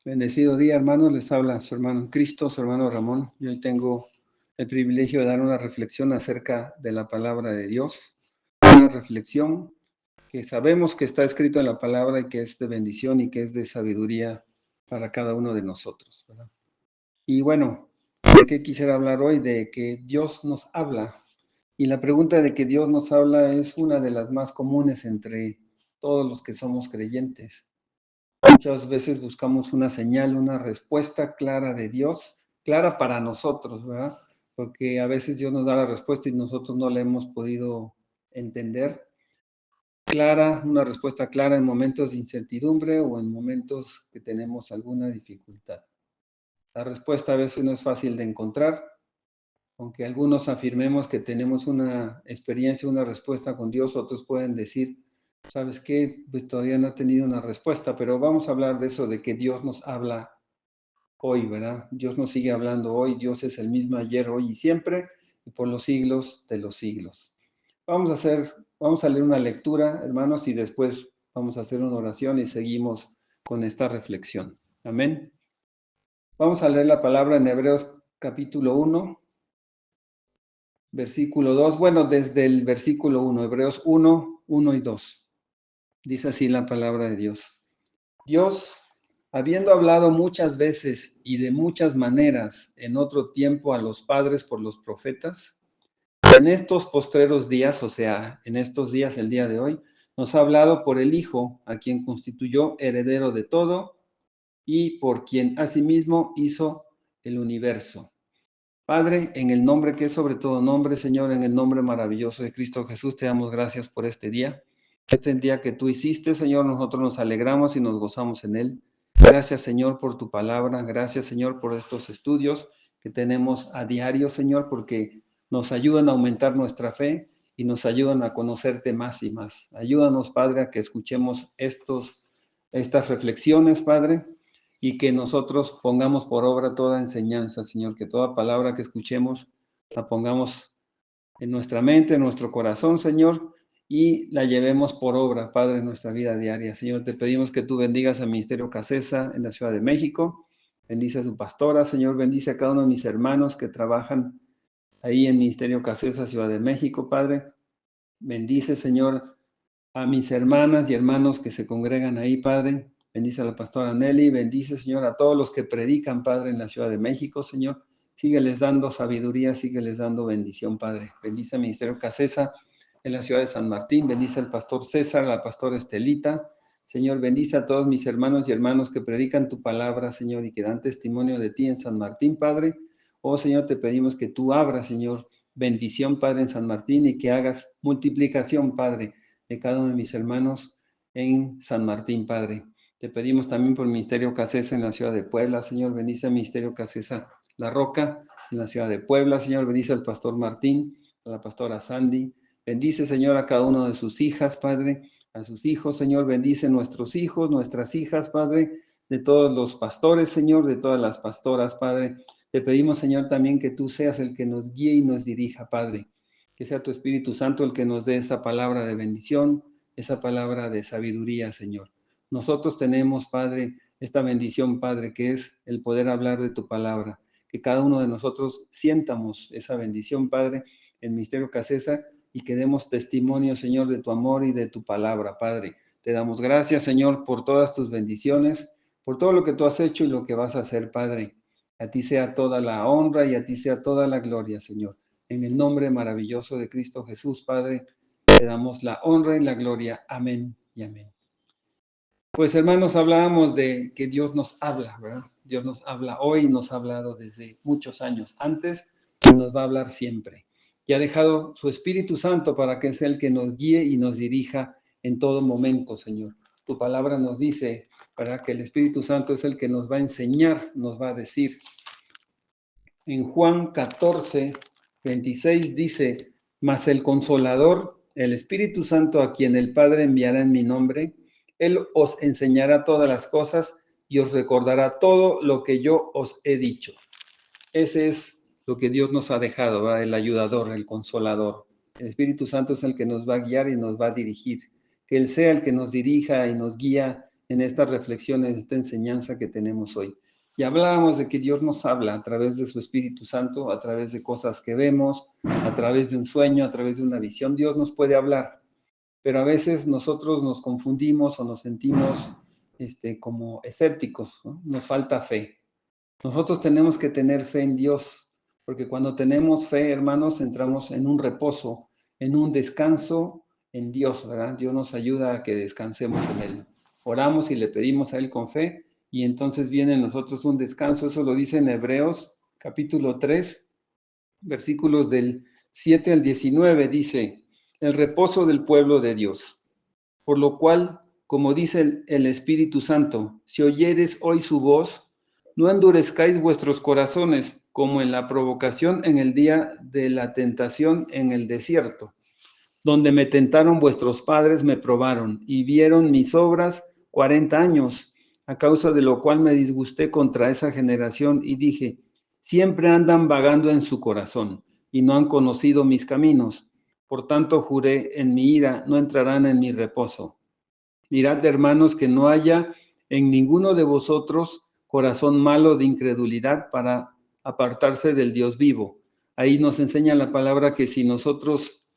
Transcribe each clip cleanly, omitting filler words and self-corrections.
Bendecido día, hermanos. Les habla su hermano en Cristo, su hermano Ramón. Y hoy tengo el privilegio de dar una reflexión acerca de la palabra de Dios. Una reflexión que sabemos que está escrito en la palabra y que es de bendición y que es de sabiduría para cada uno de nosotros, ¿verdad? Y bueno, ¿de qué quisiera hablar hoy? De que Dios nos habla. Y la pregunta de que Dios nos habla es una de las más comunes entre todos los que somos creyentes. Muchas veces buscamos una señal, una respuesta clara de Dios, clara para nosotros, ¿verdad? Porque a veces Dios nos da la respuesta y nosotros no la hemos podido entender. Clara, una respuesta clara en momentos de incertidumbre o en momentos que tenemos alguna dificultad. La respuesta a veces no es fácil de encontrar, aunque algunos afirmemos que tenemos una experiencia, una respuesta con Dios, otros pueden decir, ¿sabes qué? Pues todavía no he tenido una respuesta, pero vamos a hablar de eso, de que Dios nos habla hoy, ¿verdad? Dios nos sigue hablando hoy, Dios es el mismo ayer, hoy y siempre, y por los siglos de los siglos. Vamos a leer una lectura, hermanos, y después vamos a hacer una oración y seguimos con esta reflexión. Amén. Vamos a leer la palabra en Hebreos capítulo 1, versículo 2. Bueno, desde el versículo 1, Hebreos 1, 1 y 2. Dice así la palabra de Dios. Dios, habiendo hablado muchas veces y de muchas maneras en otro tiempo a los padres por los profetas, en estos postreros días, o sea, en estos días, el día de hoy, nos ha hablado por el Hijo, a quien constituyó heredero de todo y por quien asimismo hizo el universo. Padre, en el nombre que es sobre todo nombre, Señor, en el nombre maravilloso de Cristo Jesús, te damos gracias por este día. Este es el día que tú hiciste, Señor, nosotros nos alegramos y nos gozamos en él. Gracias, Señor, por tu palabra. Gracias, Señor, por estos estudios que tenemos a diario, Señor, porque nos ayudan a aumentar nuestra fe y nos ayudan a conocerte más y más. Ayúdanos, Padre, a que escuchemos estas reflexiones, Padre, y que nosotros pongamos por obra toda enseñanza, Señor, que toda palabra que escuchemos la pongamos en nuestra mente, en nuestro corazón, Señor, y la llevemos por obra, Padre, en nuestra vida diaria. Señor, te pedimos que tú bendigas al Ministerio Casesa en la Ciudad de México, bendice a su pastora, Señor, bendice a cada uno de mis hermanos que trabajan ahí en Ministerio Casesa, Ciudad de México, Padre. Bendice, Señor, a mis hermanas y hermanos que se congregan ahí, Padre. Bendice a la pastora Nelly, bendice, Señor, a todos los que predican, Padre, en la Ciudad de México, Señor. Sígueles dando sabiduría, sígueles dando bendición, Padre. Bendice al Ministerio Casesa en la ciudad de San Martín, bendice al pastor César, a la pastora Estelita. Señor, bendice a todos mis hermanos y hermanos que predican tu palabra, Señor, y que dan testimonio de ti en San Martín, Padre. Oh, Señor, te pedimos que tú abras, Señor, bendición, Padre, en San Martín y que hagas multiplicación, Padre, de cada uno de mis hermanos en San Martín, Padre. Te pedimos también por el Ministerio Casesa en la ciudad de Puebla, Señor, bendice al Ministerio Casesa La Roca en la ciudad de Puebla, Señor, bendice al pastor Martín, a la pastora Sandy, bendice, Señor, a cada uno de sus hijas, Padre, a sus hijos, Señor, bendice nuestros hijos, nuestras hijas, Padre, de todos los pastores, Señor, de todas las pastoras, Padre. Te pedimos, Señor, también que tú seas el que nos guíe y nos dirija, Padre. Que sea tu Espíritu Santo el que nos dé esa palabra de bendición, esa palabra de sabiduría, Señor. Nosotros tenemos, Padre, esta bendición, Padre, que es el poder hablar de tu palabra. Que cada uno de nosotros sientamos esa bendición, Padre, en Misterio Casesa y que demos testimonio, Señor, de tu amor y de tu palabra, Padre. Te damos gracias, Señor, por todas tus bendiciones, por todo lo que tú has hecho y lo que vas a hacer, Padre. A ti sea toda la honra y a ti sea toda la gloria, Señor. En el nombre maravilloso de Cristo Jesús, Padre, te damos la honra y la gloria. Amén y amén. Pues hermanos, hablábamos de que Dios nos habla, ¿verdad? Dios nos habla hoy, nos ha hablado desde muchos años antes y nos va a hablar siempre. Y ha dejado su Espíritu Santo para que sea el que nos guíe y nos dirija en todo momento, Señor. Tu palabra nos dice, ¿verdad?, que el Espíritu Santo es el que nos va a enseñar, nos va a decir. En Juan 14, 26 dice, mas el Consolador, el Espíritu Santo, a quien el Padre enviará en mi nombre, Él os enseñará todas las cosas y os recordará todo lo que yo os he dicho. Ese es lo que Dios nos ha dejado, ¿verdad? El ayudador, el consolador. El Espíritu Santo es el que nos va a guiar y nos va a dirigir. Que Él sea el que nos dirija y nos guía en esta reflexión, en esta enseñanza que tenemos hoy. Y hablábamos de que Dios nos habla a través de su Espíritu Santo, a través de cosas que vemos, a través de un sueño, a través de una visión. Dios nos puede hablar, pero a veces nosotros nos confundimos o nos sentimos como escépticos, ¿no? Nos falta fe. Nosotros tenemos que tener fe en Dios, porque cuando tenemos fe, hermanos, entramos en un reposo, en un descanso en Dios, ¿verdad? Dios nos ayuda a que descansemos en Él. Oramos y le pedimos a Él con fe, y entonces viene en nosotros un descanso. Eso lo dice en Hebreos capítulo 3, versículos del 7 al 19, dice, el reposo del pueblo de Dios. Por lo cual, como dice el Espíritu Santo, si oyeres hoy su voz, no endurezcáis vuestros corazones, como en la provocación en el día de la tentación en el desierto, donde me tentaron vuestros padres, me probaron, y vieron mis obras 40 años, a causa de lo cual me disgusté contra esa generación, y dije, siempre andan vagando en su corazón, y no han conocido mis caminos. Por tanto juré en mi ira, no entrarán en mi reposo. Mirad, hermanos, que no haya en ninguno de vosotros corazón malo de incredulidad para apartarse del Dios vivo. Ahí nos enseña la palabra que si nosotros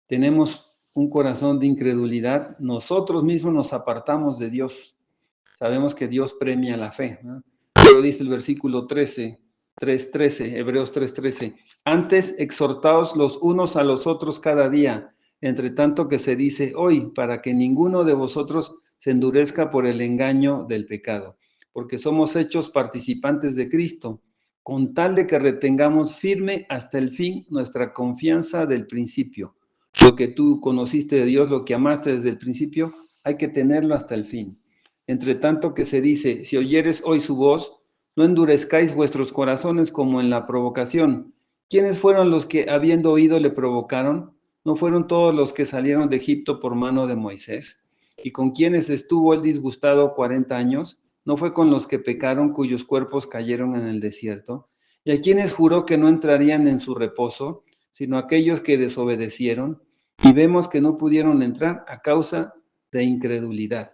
tenemos un corazón de incredulidad, nosotros mismos nos apartamos de Dios. Sabemos que Dios premia la fe, ¿no? Pero dice el versículo 13, 3:13, Hebreos 3:13, antes exhortaos los unos a los otros cada día, entre tanto que se dice hoy, para que ninguno de vosotros se endurezca por el engaño del pecado, porque somos hechos participantes de Cristo, con tal de que retengamos firme hasta el fin nuestra confianza del principio. Lo que tú conociste de Dios, lo que amaste desde el principio, hay que tenerlo hasta el fin. Entre tanto que se dice, si oyeres hoy su voz, no endurezcáis vuestros corazones como en la provocación. ¿Quiénes fueron los que, habiendo oído, le provocaron? ¿No fueron todos los que salieron de Egipto por mano de Moisés? ¿Y con quienes estuvo él disgustado 40 años? ¿No fue con los que pecaron, cuyos cuerpos cayeron en el desierto? ¿Y a quienes juró que no entrarían en su reposo, sino aquellos que desobedecieron? Y vemos que no pudieron entrar a causa de incredulidad.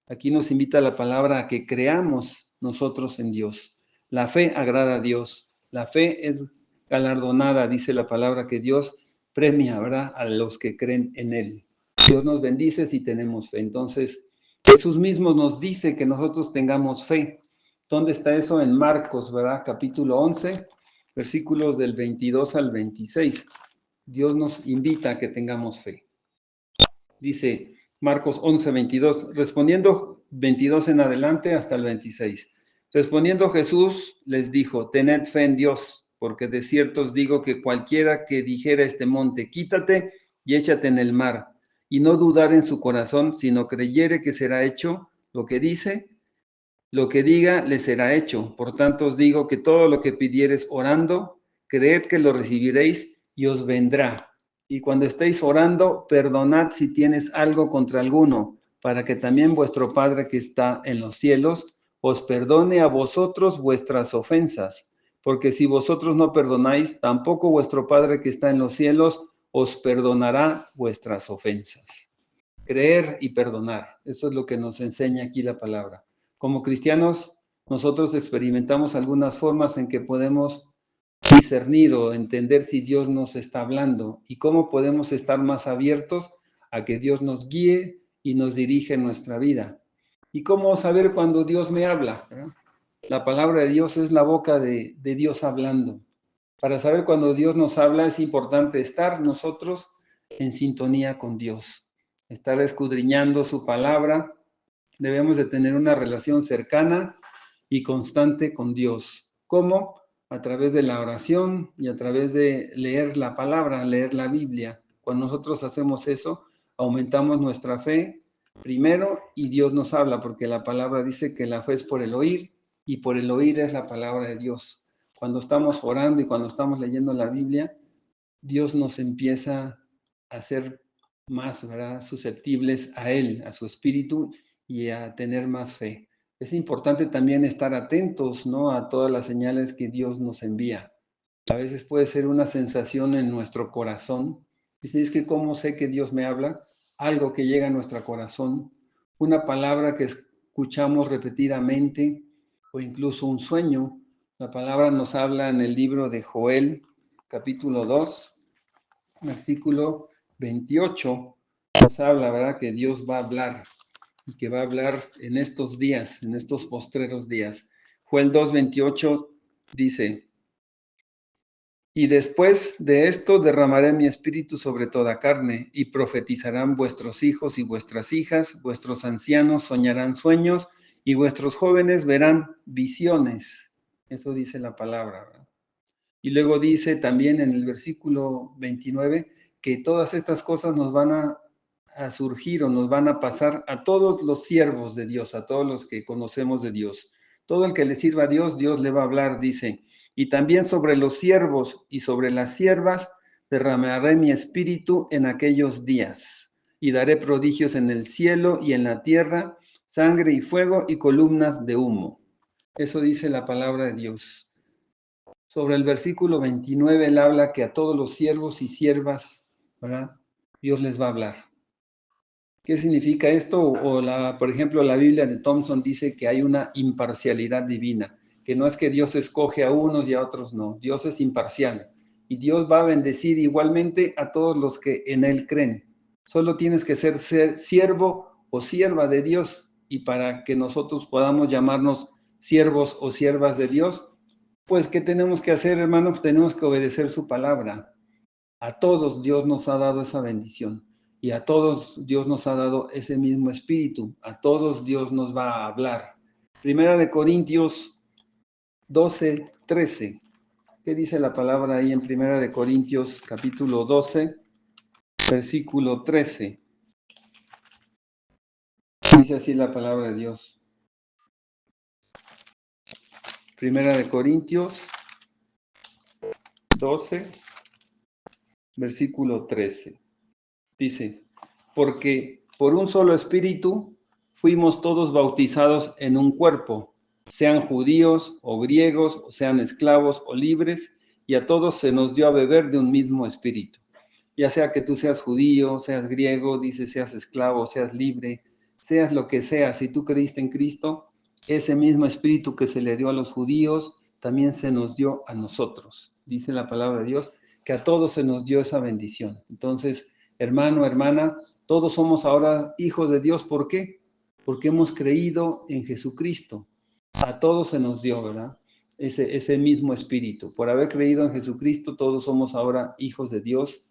Aquí nos invita la palabra a que creamos nosotros en Dios. La fe agrada a Dios. La fe es galardonada, dice la palabra, que Dios premia, ¿verdad?, a los que creen en Él. Dios nos bendice si tenemos fe. Entonces, Jesús mismo nos dice que nosotros tengamos fe. ¿Dónde está eso? En Marcos, ¿verdad? Capítulo 11, versículos del 22 al 26. Dios nos invita a que tengamos fe. Dice Marcos 11, 22, respondiendo 22 en adelante hasta el 26. Respondiendo Jesús les dijo, tened fe en Dios, porque de cierto os digo que cualquiera que dijera a este monte, quítate y échate en el mar, y no dudar en su corazón, sino creyere que será hecho lo que dice, lo que diga le será hecho. Por tanto os digo que todo lo que pidiereis orando, creed que lo recibiréis y os vendrá. Y cuando estéis orando, perdonad si tienes algo contra alguno, para que también vuestro Padre que está en los cielos os perdone a vosotros vuestras ofensas. Porque si vosotros no perdonáis, tampoco vuestro Padre que está en los cielos os perdonará vuestras ofensas. Creer y perdonar, eso es lo que nos enseña aquí la palabra. Como cristianos, nosotros experimentamos algunas formas en que podemos discernir o entender si Dios nos está hablando y cómo podemos estar más abiertos a que Dios nos guíe y nos dirige en nuestra vida. Y cómo saber cuando Dios me habla, ¿verdad? La palabra de Dios es la boca de Dios hablando. Para saber cuando Dios nos habla es importante estar nosotros en sintonía con Dios, estar escudriñando su palabra. Debemos de tener una relación cercana y constante con Dios. ¿Cómo? A través de la oración y a través de leer la palabra, leer la Biblia. Cuando nosotros hacemos eso, aumentamos nuestra fe primero y Dios nos habla, porque la palabra dice que la fe es por el oír y por el oír es la palabra de Dios. Cuando estamos orando y cuando estamos leyendo la Biblia, Dios nos empieza a hacer más, ¿verdad?, susceptibles a Él, a su Espíritu y a tener más fe. Es importante también estar atentos, ¿no?, a todas las señales que Dios nos envía. A veces puede ser una sensación en nuestro corazón. Dice, es que ¿cómo sé que Dios me habla? Algo que llega a nuestro corazón, una palabra que escuchamos repetidamente o incluso un sueño. La palabra nos habla en el libro de Joel, capítulo 2, versículo 28. Nos habla, ¿verdad?, que Dios va a hablar y que va a hablar en estos días, en estos postreros días. Joel 2:28 dice: y después de esto derramaré mi espíritu sobre toda carne, y profetizarán vuestros hijos y vuestras hijas, vuestros ancianos soñarán sueños, y vuestros jóvenes verán visiones. Eso dice la palabra, ¿verdad? Y luego dice también en el versículo 29 que todas estas cosas nos van a surgir o nos van a pasar a todos los siervos de Dios, a todos los que conocemos de Dios. Todo el que le sirva a Dios, Dios le va a hablar, dice. Y también sobre los siervos y sobre las siervas derramaré mi espíritu en aquellos días, y daré prodigios en el cielo y en la tierra, sangre y fuego y columnas de humo. Eso dice la palabra de Dios. Sobre el versículo 29, él habla que a todos los siervos y siervas, ¿verdad?, Dios les va a hablar. ¿Qué significa esto? Por ejemplo, la Biblia de Thompson dice que hay una imparcialidad divina, que no es que Dios escoge a unos y a otros no, Dios es imparcial. Y Dios va a bendecir igualmente a todos los que en Él creen. Solo tienes que ser siervo o sierva de Dios, y para que nosotros podamos llamarnos siervos o siervas de Dios, pues, ¿qué tenemos que hacer, hermanos? Tenemos que obedecer su palabra. A todos Dios nos ha dado esa bendición, y a todos Dios nos ha dado ese mismo espíritu. A todos Dios nos va a hablar. Primera de Corintios 12:13. ¿Qué dice la palabra ahí en Primera de Corintios capítulo 12, versículo 13? Dice así la palabra de Dios. Primera de Corintios 12, versículo 13. Dice: porque por un solo espíritu fuimos todos bautizados en un cuerpo, sean judíos o griegos, o sean esclavos o libres, y a todos se nos dio a beber de un mismo espíritu. Ya sea que tú seas judío, seas griego, dice, seas esclavo, seas libre, seas lo que seas, si tú creíste en Cristo, ese mismo espíritu que se le dio a los judíos, también se nos dio a nosotros. Dice la palabra de Dios que a todos se nos dio esa bendición. Entonces, hermano, hermana, todos somos ahora hijos de Dios. ¿Por qué? Porque hemos creído en Jesucristo. A todos se nos dio, ¿verdad?, ese mismo espíritu. Por haber creído en Jesucristo, todos somos ahora hijos de Dios,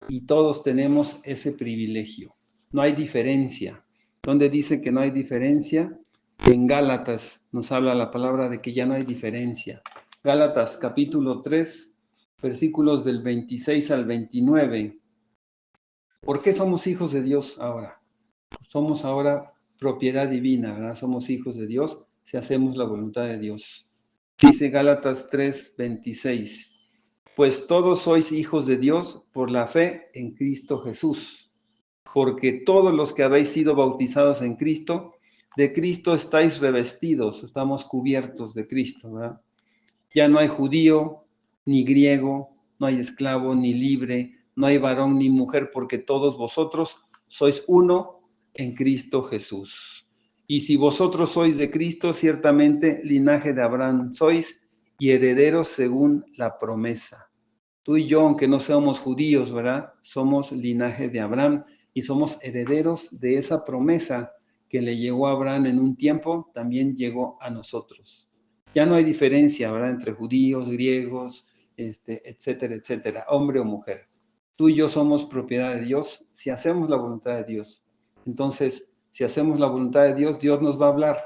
y todos tenemos ese privilegio. No hay diferencia. ¿Dónde dice que no hay diferencia? En Gálatas nos habla la palabra de que ya no hay diferencia. Gálatas capítulo 3, versículos del 26 al 29. ¿Por qué somos hijos de Dios ahora? Somos ahora propiedad divina, ¿verdad? Somos hijos de Dios si hacemos la voluntad de Dios. Dice Gálatas 3:26. Pues todos sois hijos de Dios por la fe en Cristo Jesús. Porque todos los que habéis sido bautizados en Cristo, de Cristo estáis revestidos, estamos cubiertos de Cristo, ¿verdad? Ya no hay judío ni griego, no hay esclavo ni libre, no hay varón ni mujer, porque todos vosotros sois uno en Cristo Jesús. Y si vosotros sois de Cristo, ciertamente linaje de Abraham sois, y herederos según la promesa. Tú y yo, aunque no seamos judíos, ¿verdad?, somos linaje de Abraham y somos herederos de esa promesa que le llegó a Abraham en un tiempo, también llegó a nosotros. Ya no hay diferencia, ¿verdad?, entre judíos, griegos, etcétera, etcétera, hombre o mujer. Tú y yo somos propiedad de Dios si hacemos la voluntad de Dios. Entonces, si hacemos la voluntad de Dios, Dios nos va a hablar.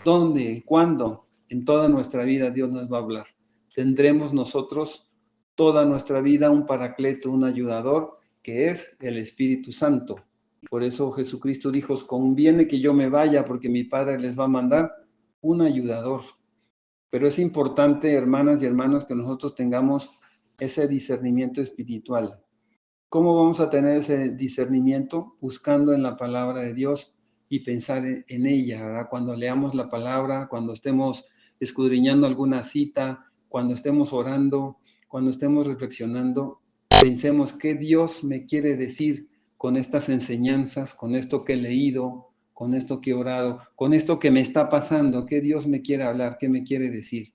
¿Dónde? ¿Cuándo? En toda nuestra vida Dios nos va a hablar. Tendremos nosotros toda nuestra vida un paracleto, un ayudador, que es el Espíritu Santo. Por eso Jesucristo dijo: conviene que yo me vaya, porque mi Padre les va a mandar un ayudador. Pero es importante, hermanas y hermanos, que nosotros tengamos ese discernimiento espiritual. ¿Cómo vamos a tener ese discernimiento? Buscando en la palabra de Dios y pensar en ella, ¿verdad? Cuando leamos la palabra, cuando estemos escudriñando alguna cita, cuando estemos orando, cuando estemos reflexionando, pensemos qué Dios me quiere decir con estas enseñanzas, con esto que he leído, con esto que he orado, con esto que me está pasando, qué Dios me quiere hablar, qué me quiere decir.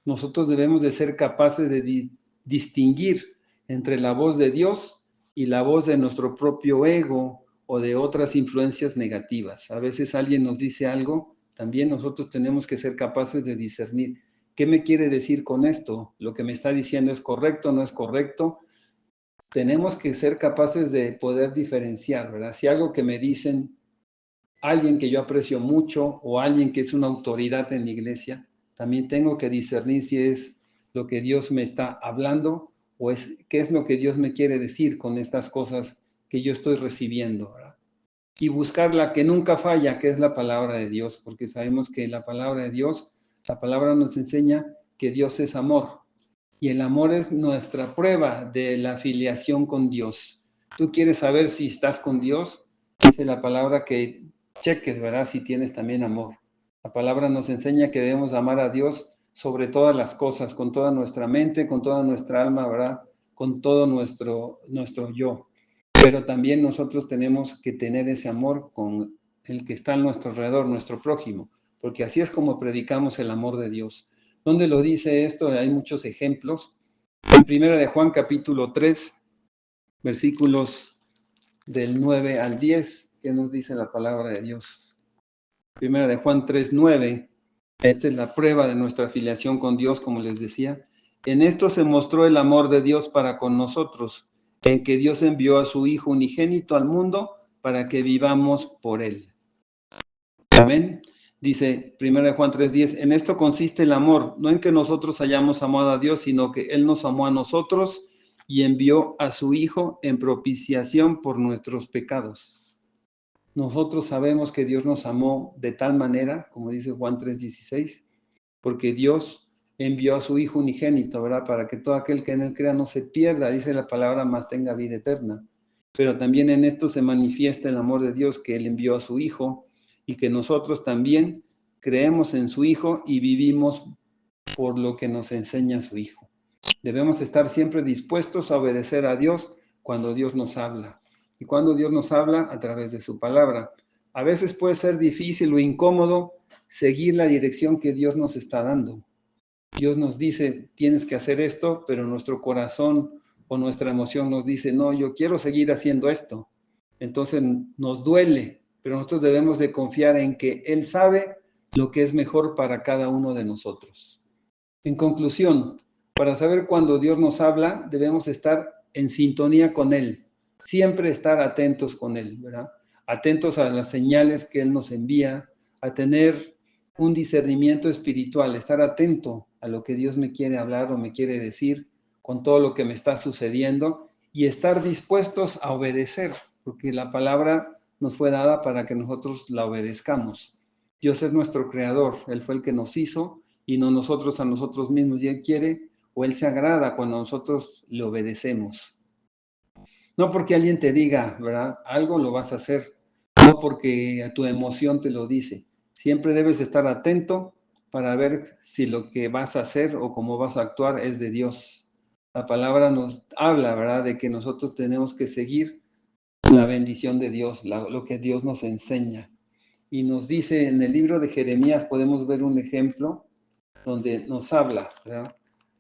Nosotros debemos de ser capaces de distinguir entre la voz de Dios y la voz de nuestro propio ego o de otras influencias negativas. A veces alguien nos dice algo, también nosotros tenemos que ser capaces de discernir. ¿Qué me quiere decir con esto? ¿Lo que me está diciendo es correcto o no es correcto? Tenemos que ser capaces de poder diferenciar, ¿verdad? Si algo que me dicen alguien que yo aprecio mucho o alguien que es una autoridad en la iglesia, también tengo que discernir si es lo que Dios me está hablando o es qué es lo que Dios me quiere decir con estas cosas que yo estoy recibiendo, ¿verdad? Y buscar la que nunca falla, que es la palabra de Dios, porque sabemos que la palabra de Dios, la palabra nos enseña que Dios es amor y el amor es nuestra prueba de la afiliación con Dios. Tú quieres saber si estás con Dios, dice la palabra que cheques, ¿verdad? Si tienes también amor. La palabra nos enseña que debemos amar a Dios sobre todas las cosas, con toda nuestra mente, con toda nuestra alma, ¿verdad? Con todo nuestro yo. Pero también nosotros tenemos que tener ese amor con el que está a nuestro alrededor, nuestro prójimo, porque así es como predicamos el amor de Dios. ¿Dónde lo dice esto? Hay muchos ejemplos. En 1 de Juan capítulo 3, versículos del 9 al 10, ¿qué nos dice la palabra de Dios? 1 de Juan 3, 9, esta es la prueba de nuestra afiliación con Dios, como les decía. En esto se mostró el amor de Dios para con nosotros, en que Dios envió a su Hijo unigénito al mundo para que vivamos por Él. Amén. Dice 1 Juan 3:10, en esto consiste el amor, no en que nosotros hayamos amado a Dios, sino que Él nos amó a nosotros y envió a su Hijo en propiciación por nuestros pecados. Nosotros sabemos que Dios nos amó de tal manera, como dice Juan 3:16, porque Dios envió a su Hijo unigénito, ¿verdad? Para que todo aquel que en Él crea no se pierda, dice la palabra, mas tenga vida eterna. Pero también en esto se manifiesta el amor de Dios, que Él envió a su Hijo y que nosotros también creemos en su Hijo y vivimos por lo que nos enseña su Hijo. Debemos estar siempre dispuestos a obedecer a Dios cuando Dios nos habla. Y cuando Dios nos habla a través de su palabra. A veces puede ser difícil o incómodo seguir la dirección que Dios nos está dando. Dios nos dice, tienes que hacer esto, pero nuestro corazón o nuestra emoción nos dice, no, yo quiero seguir haciendo esto. Entonces nos duele, pero nosotros debemos de confiar en que Él sabe lo que es mejor para cada uno de nosotros. En conclusión, para saber cuándo Dios nos habla, debemos estar en sintonía con Él, siempre estar atentos con Él, ¿verdad? Atentos a las señales que Él nos envía, a tener un discernimiento espiritual, estar atento a lo que Dios me quiere hablar o me quiere decir con todo lo que me está sucediendo y estar dispuestos a obedecer, porque la palabra nos fue dada para que nosotros la obedezcamos. Dios es nuestro creador, Él fue el que nos hizo y no nosotros a nosotros mismos, y Él quiere o Él se agrada cuando nosotros le obedecemos. No porque alguien te diga, ¿verdad? Algo lo vas a hacer, no porque tu emoción te lo dice. Siempre debes estar atento para ver si lo que vas a hacer o cómo vas a actuar es de Dios. La palabra nos habla, ¿verdad? De que nosotros tenemos que seguir la bendición de Dios, lo que Dios nos enseña. Y nos dice en el libro de Jeremías, podemos ver un ejemplo donde nos habla, ¿verdad?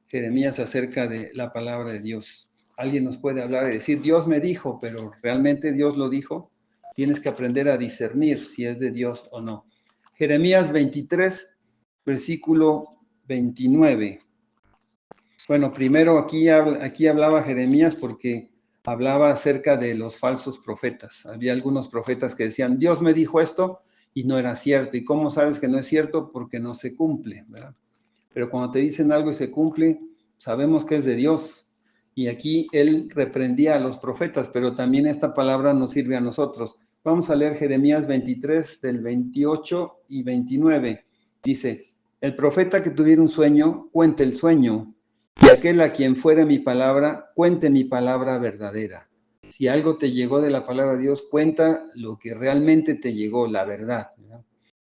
Jeremías acerca de la palabra de Dios. Alguien nos puede hablar y decir, Dios me dijo, pero ¿realmente Dios lo dijo? Tienes que aprender a discernir si es de Dios o no. Jeremías 23, versículo 29. Bueno, primero aquí hablaba Jeremías porque hablaba acerca de los falsos profetas. Había algunos profetas que decían, Dios me dijo esto y no era cierto. ¿Y cómo sabes que no es cierto? Porque no se cumple, ¿verdad? Pero cuando te dicen algo y se cumple, sabemos que es de Dios. Y aquí él reprendía a los profetas, pero también esta palabra nos sirve a nosotros. Vamos a leer Jeremías 23, del 28 y 29. Dice, el profeta que tuviera un sueño, cuente el sueño, y aquel a quien fuere mi palabra, cuente mi palabra verdadera. Si algo te llegó de la palabra de Dios, cuenta lo que realmente te llegó, la verdad, ¿verdad?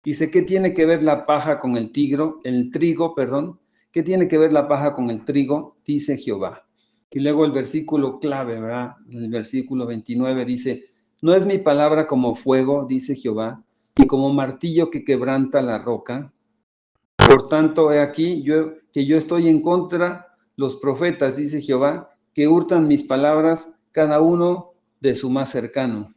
Dice, ¿qué tiene que ver la paja con el trigo, perdón? ¿Qué tiene que ver la paja con el trigo? Dice Jehová. Y luego el versículo clave, ¿verdad? El versículo 29 dice, no es mi palabra como fuego, dice Jehová, y como martillo que quebranta la roca. Por tanto, he aquí yo estoy en contra los profetas, dice Jehová, que hurtan mis palabras, cada uno de su más cercano.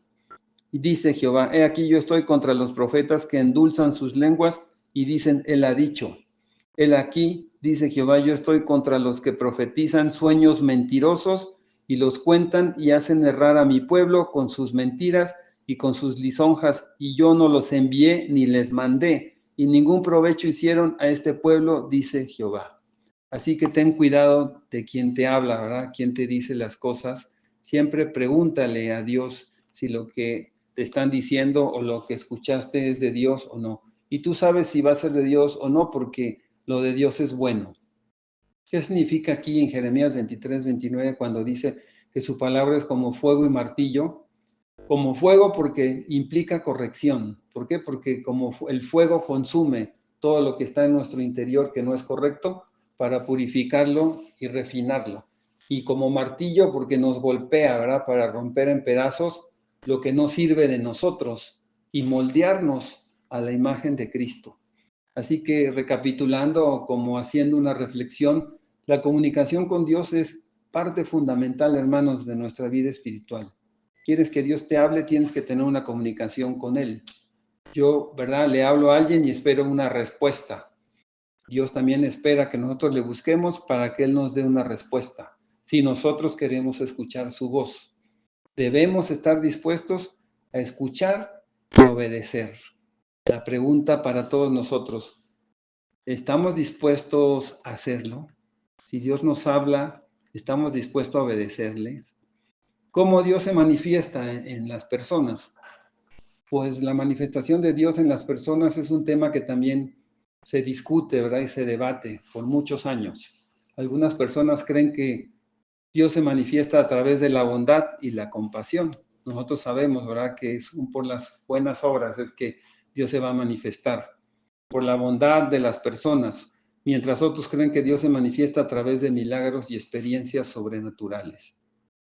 Y dice Jehová, he aquí yo estoy contra los profetas que endulzan sus lenguas y dicen, él ha dicho. Él aquí, dice Jehová, yo estoy contra los que profetizan sueños mentirosos y los cuentan y hacen errar a mi pueblo con sus mentiras y con sus lisonjas, y yo no los envié ni les mandé, y ningún provecho hicieron a este pueblo, dice Jehová. Así que ten cuidado de quien te habla, ¿verdad? Quien te dice las cosas. Siempre pregúntale a Dios si lo que te están diciendo o lo que escuchaste es de Dios o no. Y tú sabes si va a ser de Dios o no, porque lo de Dios es bueno. ¿Qué significa aquí en Jeremías 23, 29, cuando dice que su palabra es como fuego y martillo? Como fuego porque implica corrección. ¿Por qué? Porque como el fuego consume todo lo que está en nuestro interior que no es correcto para purificarlo y refinarlo. Y como martillo porque nos golpea, ¿verdad? Para romper en pedazos lo que no sirve de nosotros y moldearnos a la imagen de Cristo. Así que recapitulando, como haciendo una reflexión, la comunicación con Dios es parte fundamental, hermanos, de nuestra vida espiritual. Quieres que Dios te hable, tienes que tener una comunicación con Él. Yo, ¿verdad? Le hablo a alguien y espero una respuesta. Dios también espera que nosotros le busquemos para que Él nos dé una respuesta, si nosotros queremos escuchar su voz. Debemos estar dispuestos a escuchar y obedecer. La pregunta para todos nosotros, ¿estamos dispuestos a hacerlo? Si Dios nos habla, ¿estamos dispuestos a obedecerles? ¿Cómo Dios se manifiesta en las personas? Pues la manifestación de Dios en las personas es un tema que también se discute, ¿verdad? Y se debate por muchos años. Algunas personas creen que Dios se manifiesta a través de la bondad y la compasión. Nosotros sabemos, ¿verdad? Que es por las buenas obras es que Dios se va a manifestar, por la bondad de las personas, mientras otros creen que Dios se manifiesta a través de milagros y experiencias sobrenaturales.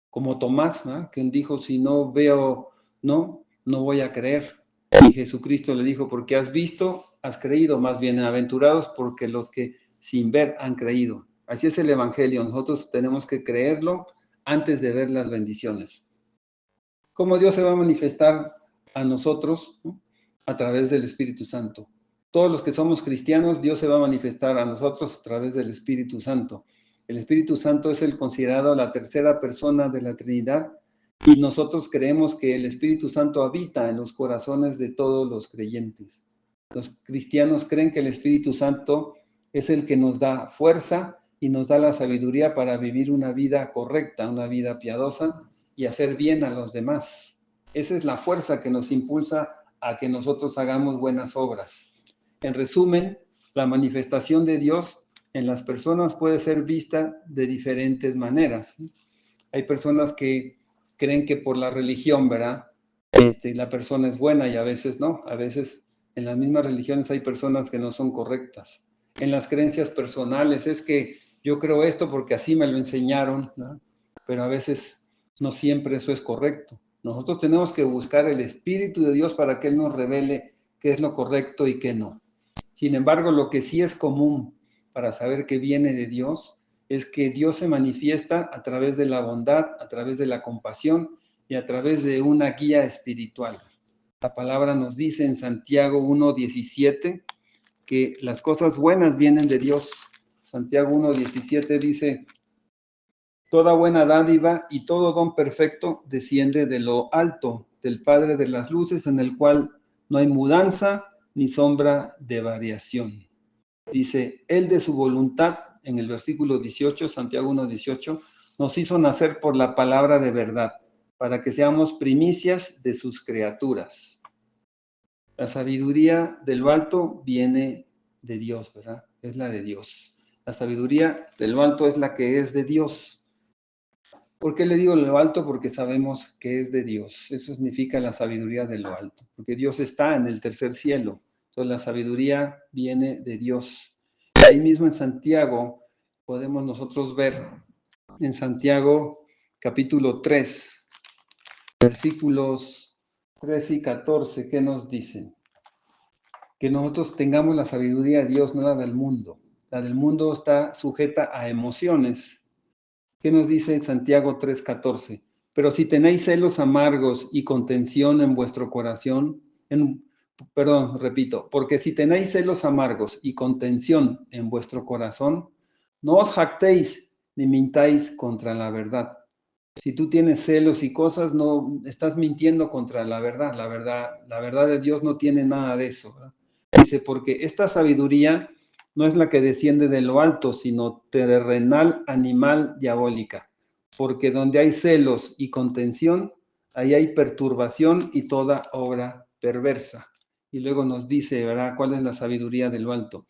Como Tomás, ¿no? Quien dijo, si no veo, no voy a creer. Y Jesucristo le dijo, porque has visto, has creído, más bienaventurados porque los que sin ver han creído. Así es el Evangelio, nosotros tenemos que creerlo antes de ver las bendiciones. ¿Cómo Dios se va a manifestar a nosotros? ¿No? A través del Espíritu Santo. Todos los que somos cristianos, Dios se va a manifestar a nosotros a través del Espíritu Santo. El Espíritu Santo es el considerado la tercera persona de la Trinidad y nosotros creemos que el Espíritu Santo habita en los corazones de todos los creyentes. Los cristianos creen que el Espíritu Santo es el que nos da fuerza y nos da la sabiduría para vivir una vida correcta, una vida piadosa y hacer bien a los demás. Esa es la fuerza que nos impulsa a que nosotros hagamos buenas obras. En resumen, la manifestación de Dios en las personas puede ser vista de diferentes maneras. Hay personas que creen que por la religión, ¿verdad? La persona es buena y a veces no. A veces en las mismas religiones hay personas que no son correctas. En las creencias personales es que yo creo esto porque así me lo enseñaron, ¿no? Pero a veces no siempre eso es correcto. Nosotros tenemos que buscar el Espíritu de Dios para que Él nos revele qué es lo correcto y qué no. Sin embargo, lo que sí es común para saber que viene de Dios es que Dios se manifiesta a través de la bondad, a través de la compasión y a través de una guía espiritual. La palabra nos dice en Santiago 1:17 que las cosas buenas vienen de Dios. Santiago 1:17 dice, toda buena dádiva y todo don perfecto desciende de lo alto, del Padre de las luces, en el cual no hay mudanza ni sombra de variación. Dice, Él de su voluntad, en el versículo 18, Santiago 1:18, nos hizo nacer por la palabra de verdad, para que seamos primicias de sus criaturas. La sabiduría de lo alto viene de Dios, ¿verdad? Es la de Dios. La sabiduría de lo alto es la que es de Dios. ¿Por qué le digo lo alto? Porque sabemos que es de Dios. Eso significa la sabiduría de lo alto, porque Dios está en el tercer cielo. Entonces la sabiduría viene de Dios. Ahí mismo en Santiago podemos nosotros ver, en Santiago capítulo 3, versículos 13 y 14, ¿qué nos dicen? que nosotros tengamos la sabiduría de Dios, no la del mundo. La del mundo está sujeta a emociones. ¿Qué nos dice Santiago 3:14? Pero si tenéis celos amargos y contención en vuestro corazón, perdón, repito, porque si tenéis celos amargos y contención en vuestro corazón, no os jactéis ni mintáis contra la verdad. Si tú tienes celos y cosas, no estás mintiendo contra la verdad. La verdad de Dios no tiene nada de eso, ¿verdad? Dice, porque esta sabiduría no es la que desciende de lo alto, sino terrenal, animal, diabólica. Porque donde hay celos y contención, ahí hay perturbación y toda obra perversa. Y luego nos dice, ¿verdad?, cuál es la sabiduría de lo alto.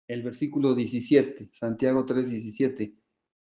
El versículo 17, Santiago 3:17.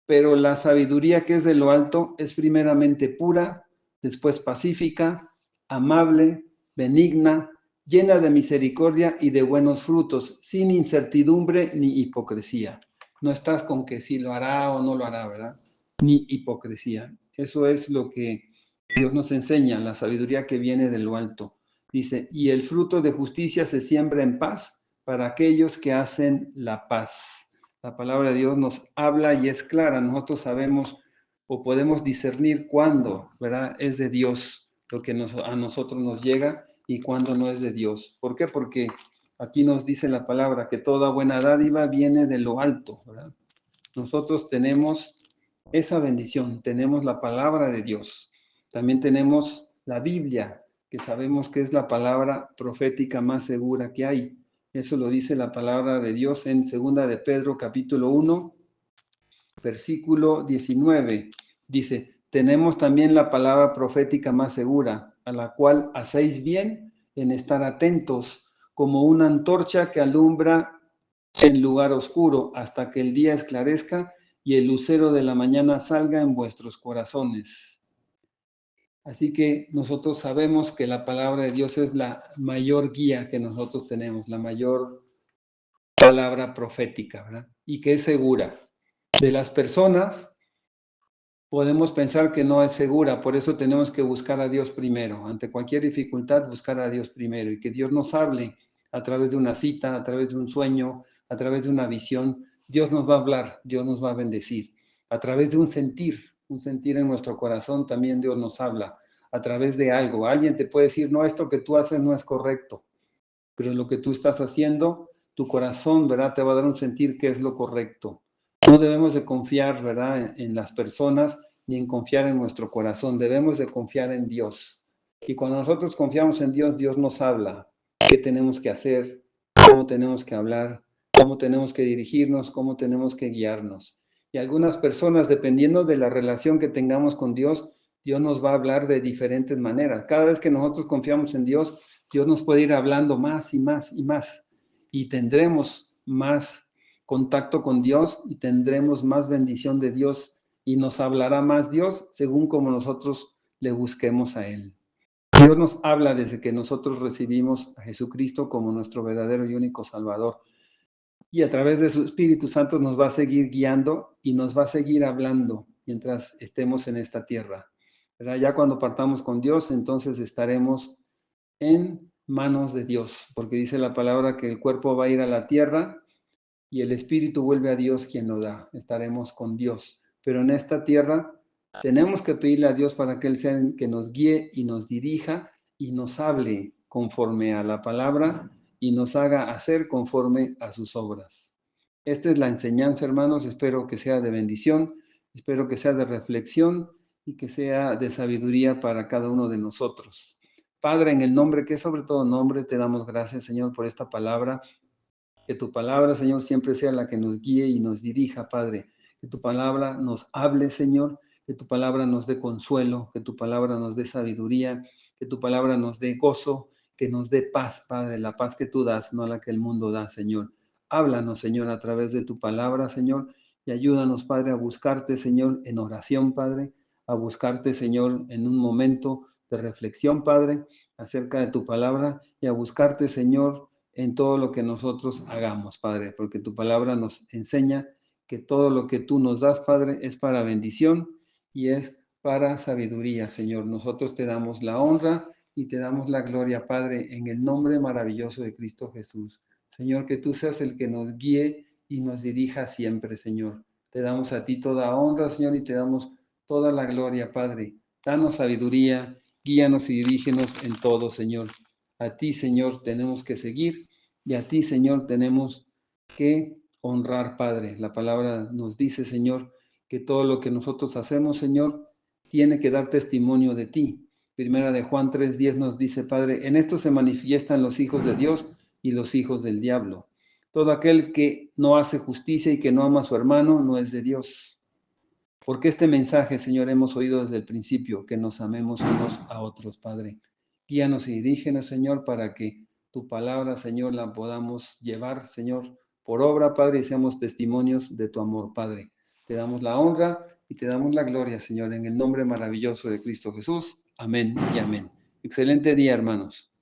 Pero la sabiduría que es de lo alto es primeramente pura, después pacífica, amable, benigna, llena de misericordia y de buenos frutos, sin incertidumbre ni hipocresía. No estás con que si lo hará o no lo hará, ¿verdad? Ni hipocresía. Eso es lo que Dios nos enseña, la sabiduría que viene de lo alto. Dice, y el fruto de justicia se siembra en paz para aquellos que hacen la paz. La palabra de Dios nos habla y es clara. Nosotros sabemos o podemos discernir cuándo, ¿verdad?, es de Dios lo que a nosotros nos llega y cuándo no es de Dios. ¿Por qué? Porque aquí nos dice la palabra que toda buena dádiva viene de lo alto, ¿verdad? Nosotros tenemos esa bendición, tenemos la palabra de Dios. También tenemos la Biblia, que sabemos que es la palabra profética más segura que hay. Eso lo dice la palabra de Dios en 2 de Pedro, capítulo 1, versículo 19. Dice, tenemos también la palabra profética más segura, a la cual hacéis bien en estar atentos, como una antorcha que alumbra en lugar oscuro, hasta que el día esclarezca y el lucero de la mañana salga en vuestros corazones. Así que nosotros sabemos que la palabra de Dios es la mayor guía que nosotros tenemos, la mayor palabra profética, ¿verdad? Y que es segura. De las personas podemos pensar que no es segura, por eso tenemos que buscar a Dios primero. Ante cualquier dificultad, buscar a Dios primero y que Dios nos hable a través de una cita, a través de un sueño, a través de una visión. Dios nos va a hablar, Dios nos va a bendecir. A través de un sentir en nuestro corazón, también Dios nos habla. A través de algo. Alguien te puede decir, no, esto que tú haces no es correcto, pero lo que tú estás haciendo, tu corazón, ¿verdad?, te va a dar un sentir que es lo correcto. No debemos de confiar, ¿verdad?, en las personas ni en confiar en nuestro corazón. Debemos de confiar en Dios. Y cuando nosotros confiamos en Dios, Dios nos habla qué tenemos que hacer, cómo tenemos que hablar, cómo tenemos que dirigirnos, cómo tenemos que guiarnos. Y algunas personas, dependiendo de la relación que tengamos con Dios, Dios nos va a hablar de diferentes maneras. Cada vez que nosotros confiamos en Dios, Dios nos puede ir hablando más y más y más. Y tendremos más contacto con Dios y tendremos más bendición de Dios y nos hablará más Dios según como nosotros le busquemos a Él. Dios nos habla desde que nosotros recibimos a Jesucristo como nuestro verdadero y único Salvador. Y a través de su Espíritu Santo nos va a seguir guiando y nos va a seguir hablando mientras estemos en esta tierra. ¿Verdad? Ya cuando partamos con Dios, entonces estaremos en manos de Dios, porque dice la palabra que el cuerpo va a ir a la tierra y el espíritu vuelve a Dios quien lo da. Estaremos con Dios. Pero en esta tierra tenemos que pedirle a Dios para que Él sea el que nos guíe y nos dirija y nos hable conforme a la palabra y nos haga hacer conforme a sus obras. Esta es la enseñanza, hermanos. Espero que sea de bendición, espero que sea de reflexión y que sea de sabiduría para cada uno de nosotros. Padre, en el nombre que es sobre todo nombre, te damos gracias, Señor, por esta palabra. Que tu palabra, Señor, siempre sea la que nos guíe y nos dirija, Padre. Que tu palabra nos hable, Señor. Que tu palabra nos dé consuelo. Que tu palabra nos dé sabiduría. Que tu palabra nos dé gozo. Que nos dé paz, Padre. La paz que tú das, no la que el mundo da, Señor. Háblanos, Señor, a través de tu palabra, Señor. Y ayúdanos, Padre, a buscarte, Señor, en oración, Padre. A buscarte, Señor, en un momento de reflexión, Padre, acerca de tu palabra. Y a buscarte, Señor, en todo lo que nosotros hagamos, Padre, porque tu palabra nos enseña que todo lo que tú nos das, Padre, es para bendición y es para sabiduría, Señor. Nosotros te damos la honra y te damos la gloria, Padre, en el nombre maravilloso de Cristo Jesús. Señor, que tú seas el que nos guíe y nos dirija siempre, Señor. Te damos a ti toda honra, Señor, y te damos toda la gloria, Padre. Danos sabiduría, guíanos y dirígenos en todo, Señor. A ti, Señor, tenemos que seguir y a ti, Señor, tenemos que honrar, Padre. La palabra nos dice, Señor, que todo lo que nosotros hacemos, Señor, tiene que dar testimonio de ti. Primera de Juan 3:10 nos dice, Padre, en esto se manifiestan los hijos de Dios y los hijos del diablo. Todo aquel que no hace justicia y que no ama a su hermano no es de Dios. Porque este mensaje, Señor, hemos oído desde el principio, que nos amemos unos a otros, Padre. Guíanos y dirígenos, Señor, para que tu palabra, Señor, la podamos llevar, Señor, por obra, Padre, y seamos testimonios de tu amor, Padre. Te damos la honra y te damos la gloria, Señor, en el nombre maravilloso de Cristo Jesús. Amén y amén. Excelente día, hermanos.